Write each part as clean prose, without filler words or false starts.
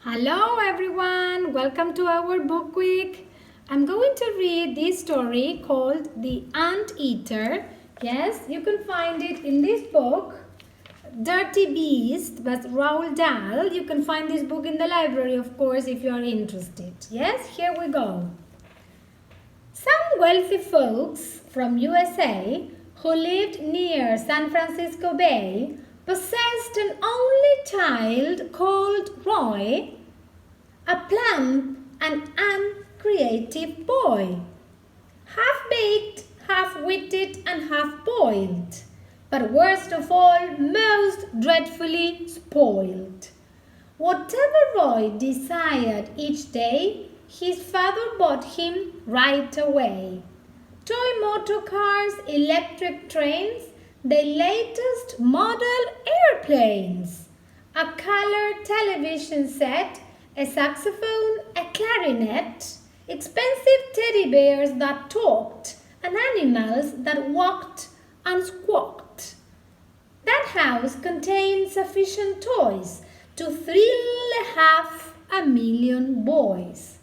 Hello everyone, welcome to our book week. I'm going to read this story called The Ant Eater. Yes, you can find it in this book, Dirty Beast by Roald Dahl. You can find this book in the library, of course, if you are interested. Yes, here we go. Some wealthy folks from USA who lived near San Francisco Bay possessed an only child called Roy, a plump and uncreative boy, half-baked, half-witted and half-boiled, but worst of all, most dreadfully spoiled. Whatever Roy desired each day, his father bought him right away. Toy motor cars, electric trains, the latest model airplanes, a color television set, a saxophone, a clarinet, expensive teddy bears that talked, and animals that walked and squawked. That house contained sufficient toys to thrill 500,000 boys.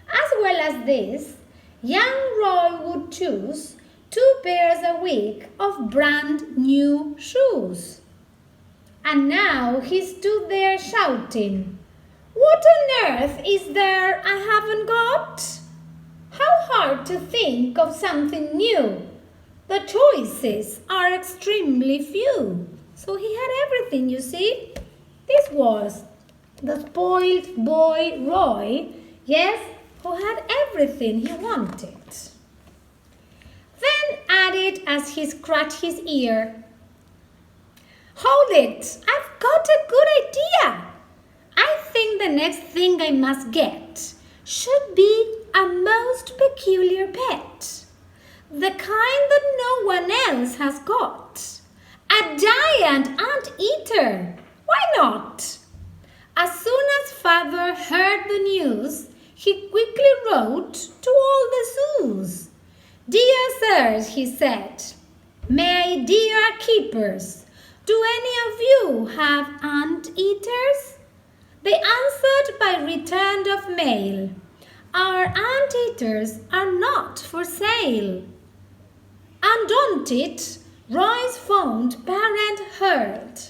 As well as this, young Roy would choose 2 pairs a week of brand new shoes. And now he stood there shouting, "What on earth is there I haven't got? How hard to think of something new. The choices are extremely few." So he had everything, you see. This was the spoiled boy Roy, yes, who had everything he wanted. Then added as he scratched his ear, "Hold it, I've got a good idea. I think the next thing I must get should be a most peculiar pet, the kind that no one else has got. A giant ant-eater. Why not?" As soon as father heard the news, he quickly wrote to all the zoos. "Dear sirs," he said, "my dear keepers, do any of you have ant-eaters?" They answered by return of mail, "Our ant-eaters are not for sale." Undaunted, Roy's fond parent heard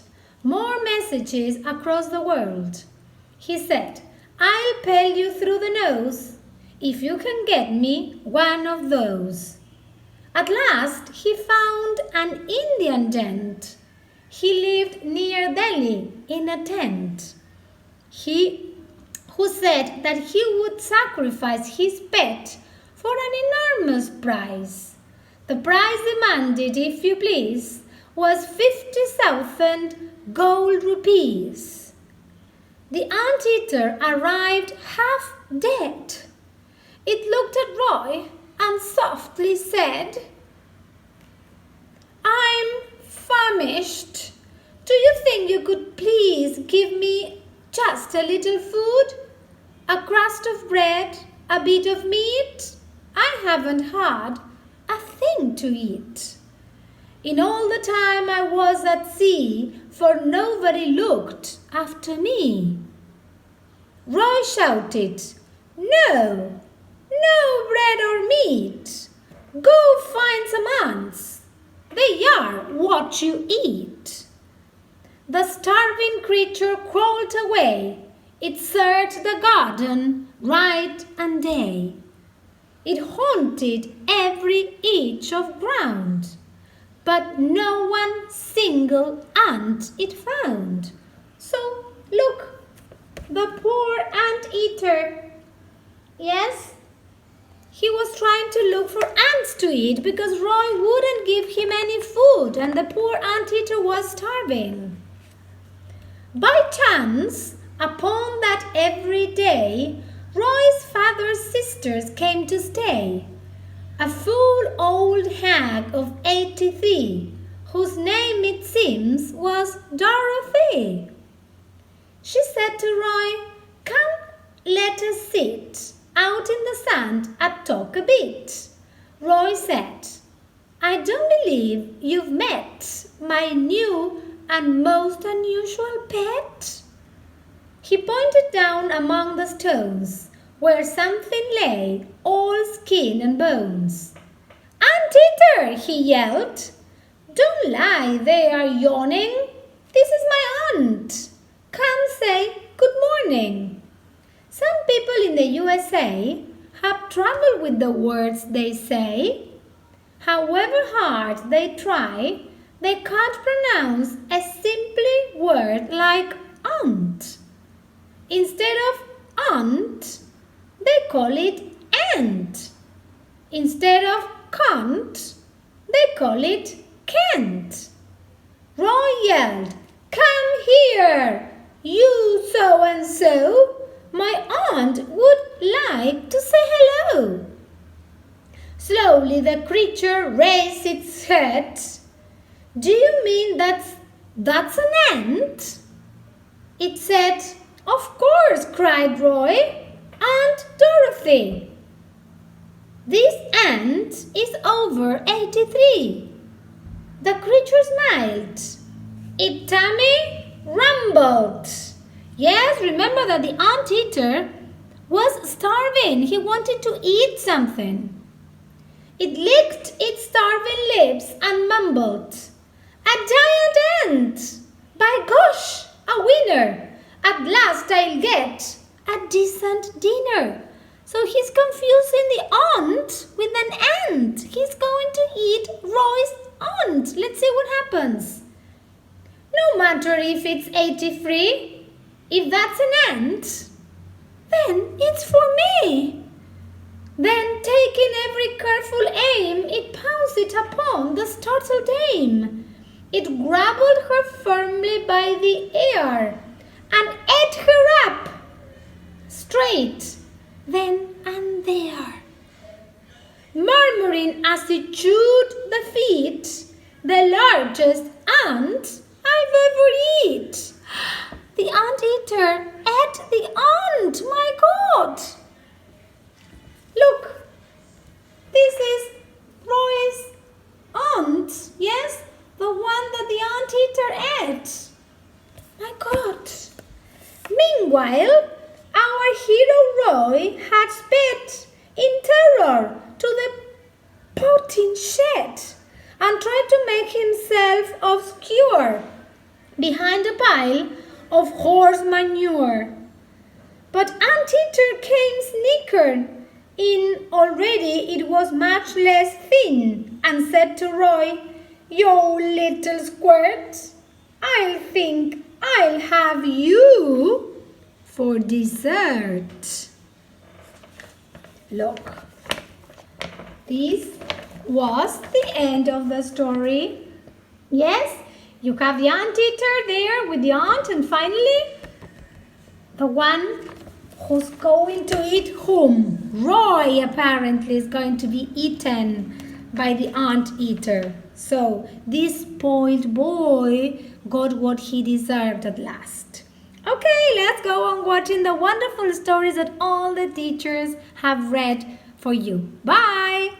more messages across the world. He said, "I'll pell you through the nose if you can get me one of those." At last he found an Indian gent. He lived near Delhi in a tent. Who said that he would sacrifice his pet for an enormous price. The price demanded, if you please, was 50,000 gold rupees. The anteater arrived half dead. It looked at Roy and softly said, "I'm famished. Do you think you could please give me just a little food? A crust of bread, a bit of meat? I haven't had a thing to eat. In all the time I was at sea, for nobody looked after me." Roy shouted, "No, no bread or meat. Go find some ants. They are what you eat." The starving creature crawled away. It searched the garden night and day. It haunted every inch of ground, but no one single ant it found. So, look, the poor ant-eater, yes, he was trying to look for ants to eat because Roy wouldn't give him any food and the poor ant-eater was starving. By chance, upon that every day, Roy's father's sisters came to stay. A full old hag of 83, whose name it seems was Dorothy. She said to Roy, "Come, let us sit out in the sand and talk a bit." Roy said, "I don't believe you've met my new and most unusual pet." He pointed down among the stones, where something lay, all skin and bones. "Ant-eater!" he yelled. "Don't lie there yawning. This is my aunt. Come say good morning." Some people in the USA have trouble with the words they say. However hard they try, they can't pronounce a simple word like aunt. Instead of aunt, they call it ant. Instead of can't, they call it can't. Roy yelled, "Come here, you so-and-so. My aunt would like to say hello." Slowly the creature raised its head. "Do you mean that's an ant?" It said. "Of course," cried Roy. "Aunt Dorothy." "This ant is over 83. The creature smiled. Its tummy rumbled. Yes, remember that the ant-eater was starving. He wanted to eat something. It licked its starving lips and mumbled, "A giant ant! By gosh, a winner! At last I'll get a decent dinner." So he's confusing the aunt with an ant. He's going to eat Roy's aunt. Let's see what happens. No matter if it's 83, if that's an ant, then it's for me. Then, taking every careful aim, it pounced it upon the startled dame. It grabbed her firmly by the ear and ate her up, straight, then and there. Murmuring as it chewed the feet, "The largest ant I've ever eat." The ant-eater ate the ant, my God! Look, this is Roy's aunt, yes? The one that the ant-eater ate. My God! Meanwhile, our hero Roy had sped in terror to the potting shed and tried to make himself obscure behind a pile of horse manure. But ant-eater came sneaking in already. It was much less thin and said to Roy, "You little squirt, I think I'll have you for dessert." Look, this was the end of the story. Yes, you have the ant-eater there with the aunt, and finally the one who's going to eat whom? Roy apparently is going to be eaten by the ant-eater. So this spoiled boy got what he deserved at last. Okay, let's go on watching the wonderful stories that all the teachers have read for you. Bye!